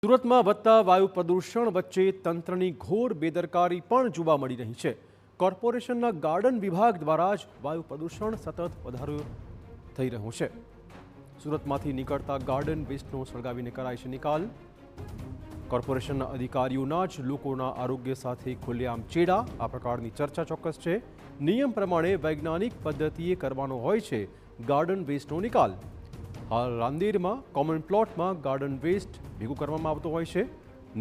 સુરતમાં વધતા વાયુ પ્રદૂષણ વચ્ચે તંત્રની ઘોર બેદરકારી પણ જોવા મળી રહી છે। કોર્પોરેશનના ગાર્ડન વિભાગ દ્વારા જ વાયુ પ્રદૂષણ સતત વધારો થઈ રહ્યો છે। સુરતમાંથી નીકળતા ગાર્ડન વેસ્ટનો સળગાવીને કરાય છે નિકાલ। કોર્પોરેશનના અધિકારીઓના જ લોકોના આરોગ્ય સાથે ખુલ્લેઆમ ચેડા, આ પ્રકારની ચર્ચા ચોક્કસ છે। નિયમ પ્રમાણે વૈજ્ઞાનિક પદ્ધતિએ કરવાનો હોય છે ગાર્ડન વેસ્ટનો નિકાલ। હાલ રાંદેરમાં કોમન પ્લોટમાં ગાર્ડન વેસ્ટ ભેગું કરવામાં આવતો હોય છે।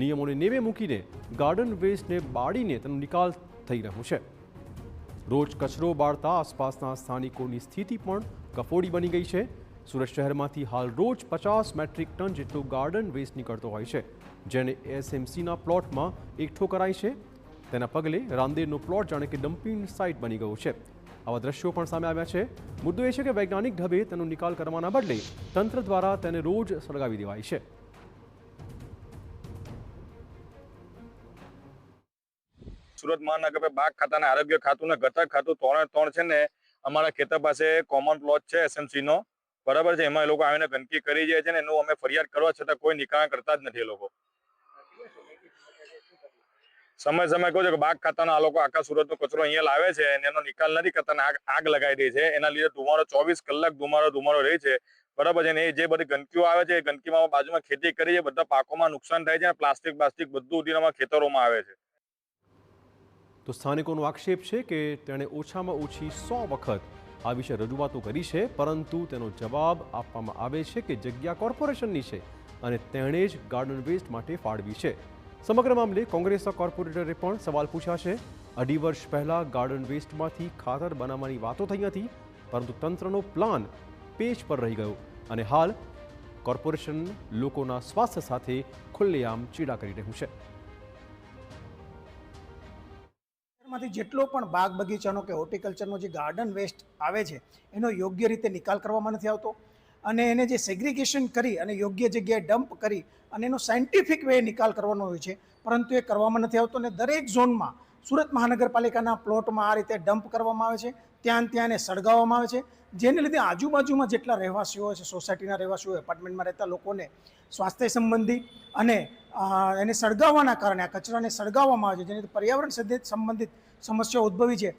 નિયમોને નેવે મૂકીને ગાર્ડન વેસ્ટને બાળીને તેનો નિકાલ થઈ રહ્યો છે। રોજ કચરો બાળતા આસપાસના સ્થાનિકોની સ્થિતિ પણ કફોડી બની ગઈ છે। સુરત શહેરમાંથી હાલ રોજ 50 મેટ્રિક ટન જેટલો ગાર્ડન વેસ્ટ નીકળતો હોય છે, જેને એસએમસીના પ્લોટમાં એકઠો કરાય છે। તેના પગલે રાંદેરનો પ્લોટ જાણે કે ડમ્પિંગ સાઇટ બની ગયો છે। આવા દ્રશ્યો પણ સામે આવ્યા છે। મુદ્દો એ છે કે વૈજ્ઞાનિક ઢબે તેનો નિકાલ કરવાના બદલે તંત્ર દ્વારા તેને રોજ સળગાવી દેવાય છે। સુરત મહાનગર બાગ ખાતાના આરોગ્ય ખાતું ને ગટર ખાતું ત્રણે છે ને અમારા ખેતર પાસે કોમન પ્લોટ છે એસએમસી નો, બરાબર છે। એમાં એ લોકો આવીને ગંદકી કરી જાય છે ને એનું અમે ફરિયાદ કરવા છતાં કોઈ નિકાલ કરતા જ નથી। એ લોકો સમય કહું છે કે બાગ ખાતાના આ લોકો આખા સુરતનો કચરો અહીંયા લાવે છે અને એનો નિકાલ નથી કરતા અને આગ લગાવી દે છે। એના લીધે ધુમાડો 24 કલાક ધુમાડો રહે છે, બરાબર છે। અને એ જે બધી ગંદકીઓ આવે છે એ ગંદકીમાં બાજુમાં ખેતી કરી છે, બધા પાકોમાં નુકસાન થાય છે અને પ્લાસ્ટિક બધું ઉડીને ખેતરોમાં આવે છે। તો સ્થાનિકોનો આક્ષેપ છે કે તેણે ઓછામાં ઓછી 100 વખત આ વિશે રજૂઆતો કરી છે, પરંતુ તેનો જવાબ આપવામાં આવે છે કે જગ્યા કોર્પોરેશનની છે અને તેણે જ ગાર્ડન વેસ્ટ માટે ફાળવી છે। સમગ્ર મામલે કોંગ્રેસના કોર્પોરેટરે પણ સવાલ પૂછ્યા છે। 2.5 વર્ષ પહેલા ગાર્ડન વેસ્ટમાંથી ખાતર બનાવવાની વાતો થઈ હતી, પરંતુ તંત્રનો પ્લાન પેજ પર રહી ગયો અને હાલ કોર્પોરેશન લોકોના સ્વાસ્થ્ય સાથે ખુલ્લેઆમ ચીડા કરી રહ્યું છે। માંથી જેટલો પણ બાગ બગીચાનો કે હોર્ટિકલ્ચરનો જે ગાર્ડન વેસ્ટ આવે છે એનો યોગ્ય રીતે નિકાલ કરવામાં નથી આવતો અને એને જે સેગ્રિગેશન કરી અને યોગ્ય જગ્યાએ ડમ્પ કરી અને એનો સાયન્ટિફિક વે નિકાલ કરવાનો હોય છે, પરંતુ એ કરવામાં નથી આવતો અને દરેક ઝોનમાં સુરત મહાનગરપાલિકાના પ્લોટમાં આ રીતે ડમ્પ કરવામાં આવે છે, ત્યાં એને સળગાવવામાં આવે છે, જેને લીધે આજુબાજુમાં જેટલા રહેવાસીઓ છે, સોસાયટીના રહેવાસીઓ, એપાર્ટમેન્ટમાં રહેતા લોકોને સ્વાસ્થ્ય સંબંધી અને એને સળગાવવાના કારણે આ કચરાને સળગાવવામાં આવે છે, જેને પર્યાવરણ સંબંધિત સમસ્યાઓ ઉદ્ભવી છે।